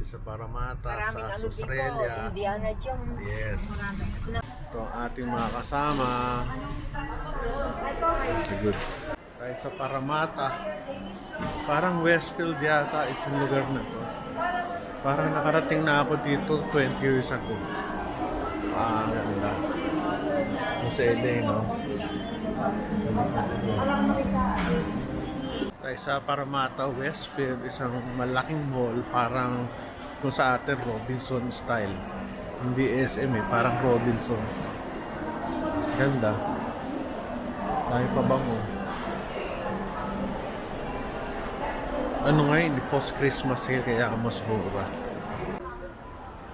sa Parramatta, Maraming sa ano dito, Australia. Indiana Jones. Yes. Ito ang ating mga kasama. Good. Tayo sa Parramatta. Parang Westfield yata itong lugar na to. Parang nakarating na ako dito 20 years ago. Ganda. Ito sa LA, no? Tayo sa Parramatta, Westfield, isang malaking mall, parang kung sa atin Robinson style. Hindi SM parang Robinson. Ganda. Tayo pa bango. Ano nga yun, post-Christmas sale kaya mas mura.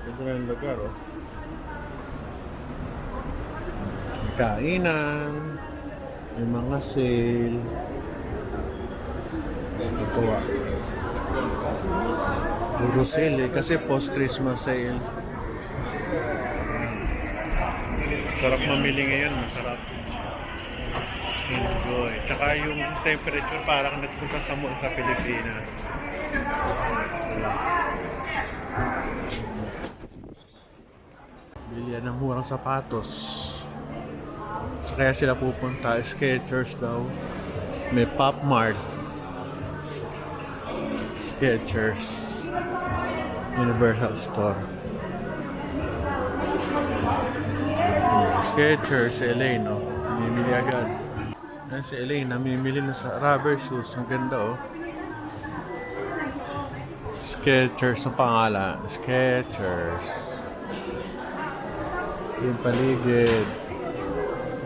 Ganda na yung lugar, oh. May kainan, may mga sale. Ito ah. Puro sale kasi post-Christmas sale. Sarap mamili ngayon, masarap. Enjoy. Tsaka yung temperature parang nagpunta sa mall sa Pilipinas. Bilihan ng murang sapatos. So kaya sila pupunta, Skechers daw. May Pop Mart. Skechers. Universal Store. Skechers, si Elaine, no? Namimili agad. Yan si Elaine, namimili na sa rubber shoes. Ang ganda, oh. Skechers ang pangalan. Skechers. Yung paligid.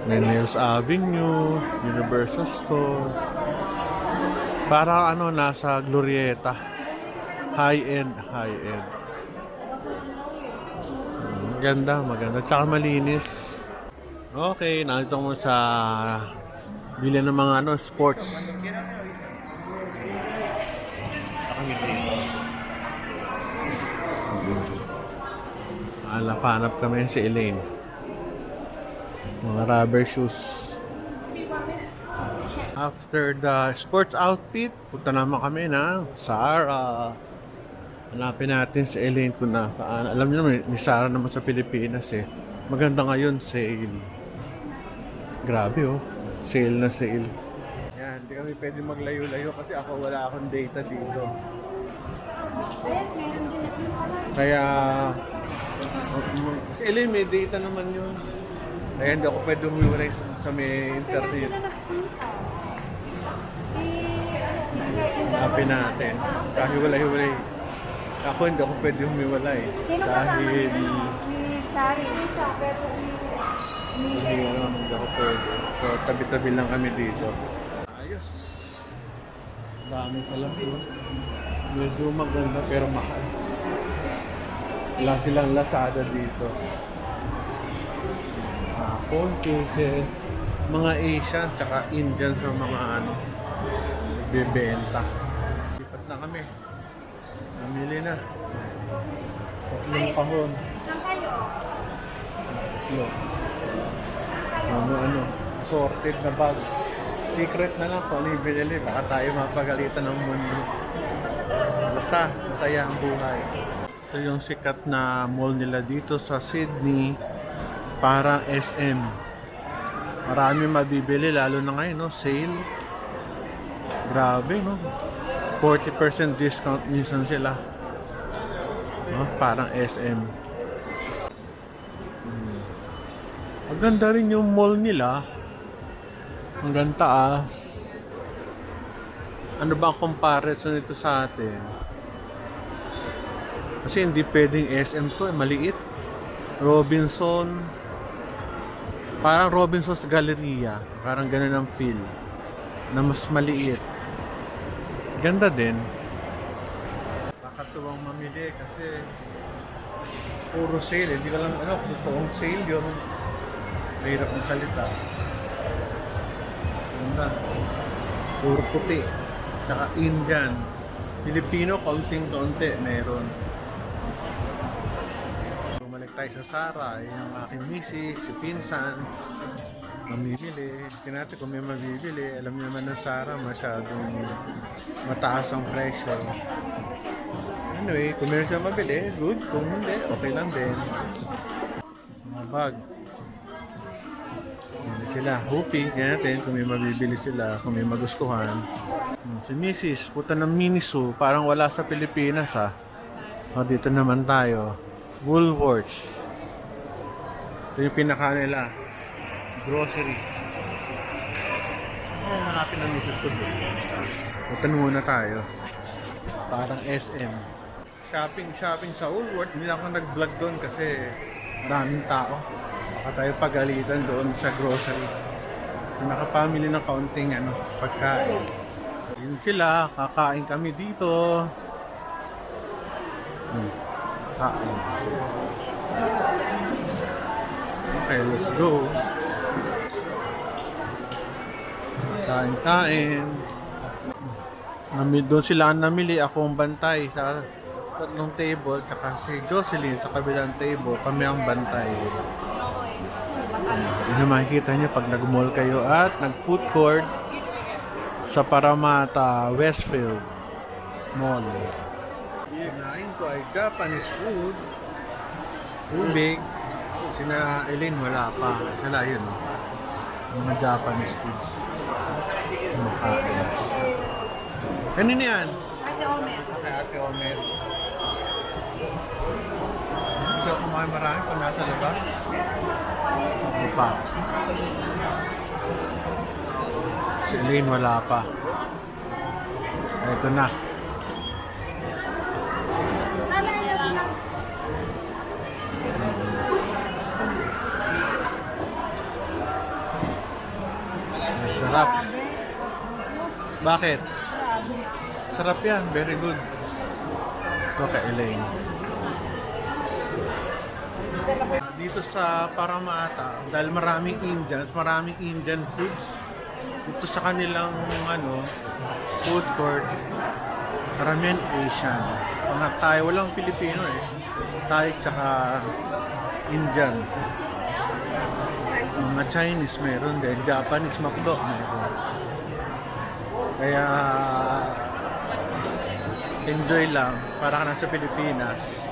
May Nails Avenue, Universal Store. Para ano, nasa Glorieta. High-end, high-end. Ganda, maganda. Tsaka malinis. Okay, nakita mo sa bili ng mga ano, sports. Kami dito. Hanap kami si Elaine. Mga rubber shoes. After the sports outfit, punta naman kami ng Zara. Hanapin natin si Elaine kung nasaan. Alam niyo naman, may Zara naman sa Pilipinas eh. Maganda ngayon, sale. Grabe oh. Sale na sale. Yan, hindi kami pwede maglayo-layo kasi ako wala akong data dito. Kaya, si Elaine may data naman yun. Kaya hindi ako pwede humiwalay sa may internet. Hanapin natin. Kahiwalay-hiwalay. Ako hindi ako pwede humiwalay. Dahil hindi ako pwede. So, tabi-tabi lang kami dito. Ayos. Dami sa laki. Medyo maganda pero mahal. Wala silang Lazada dito. Phone cases. Mga Asian tsaka Indian sa mga ano. Bebenta. Sipat na kami. Namili na. Tatlong kahon. Ano, assorted na bag. Secret na lang kung ano yung binili. Baka tayo mapagalitan ng mundo. Basta, masaya ang buhay. Ito yung sikat na mall nila dito sa Sydney. Parang SM. Marami mabibili, lalo na ngayon, no? Sale. Grabe, no? 40% discount minsan sila. No? Parang SM. Ang ganda rin yung mall nila. Hanggang taas. Ano ba ang comparison nito sa atin? Kasi hindi pwedeng SM to, maliit. Robinson. Parang Robinson's Galleria. Parang ganun ang feel. Na mas maliit. Ganda din. Nakakatuwang mamili kasi puro sale. Hindi ka lang ano, totoong sale yun. Mahirap ang salita. Ganda. Puro puti. Tsaka Indian. Filipino, kaunting-kaunti meron. Bumalik tayo sa Zara. Yung aking misis, si Pinsan. Mamimili. Tingnan natin kung may mabibili. Alam niyo naman ng Zara, masyadong mataas ang presyo. Anyway, kung meron siya mabili, good. Kung hindi, okay lang din. Mga bag. Hindi sila. Hoping, kaya natin kung may mabibili sila, kung may magustuhan. Si Mrs. Puta ng Miniso, parang wala sa Pilipinas ha. O, dito naman tayo. Woolworths. Ito yung pinaka nila. Grocery. Ay, hanapin ng Mrs. ko doon. Punta muna tayo. Parang SM. Shopping sa Woolworths. Hindi na ako nag-vlog doon kasi maraming tao. Baka tayo pagalitan doon sa grocery. Nakapamili ng kaunting pagkain. Yun sila, kakain kami dito. Kain. Okay, let's go. Kain. Doon sila ang namili, ako ang bantay sa tatlong table, tsaka si Jocelyn sa kabilang table, kami ang bantay. Yun yung makikita nyo pag nag-mall kayo at nag-food court sa Paramata Westfield Mall. Kinain ko ay Japanese food. Tubig. Sina Eileen wala pa. Sila yun. Mga Japanese foods. Makain. Kanina yan? Ate Omer. Okay, Ate Omer. Gusto ko kumain marami pag nasa labas? Hindi pa. Si Eileen wala pa. Ito na. Sarap. Bakit? Sarap yan. Very good. Ito kay Elaine. Dito sa Paramata, dahil maraming Indians, maraming Indian foods. Dito sa kanilang food court, karamihan Asian. Mga Thai, walang Pilipino eh. Thai tsaka Indian. Mga Chinese meron din, Japanese McDo meron. Kaya enjoy lang, para ka nasa Pilipinas.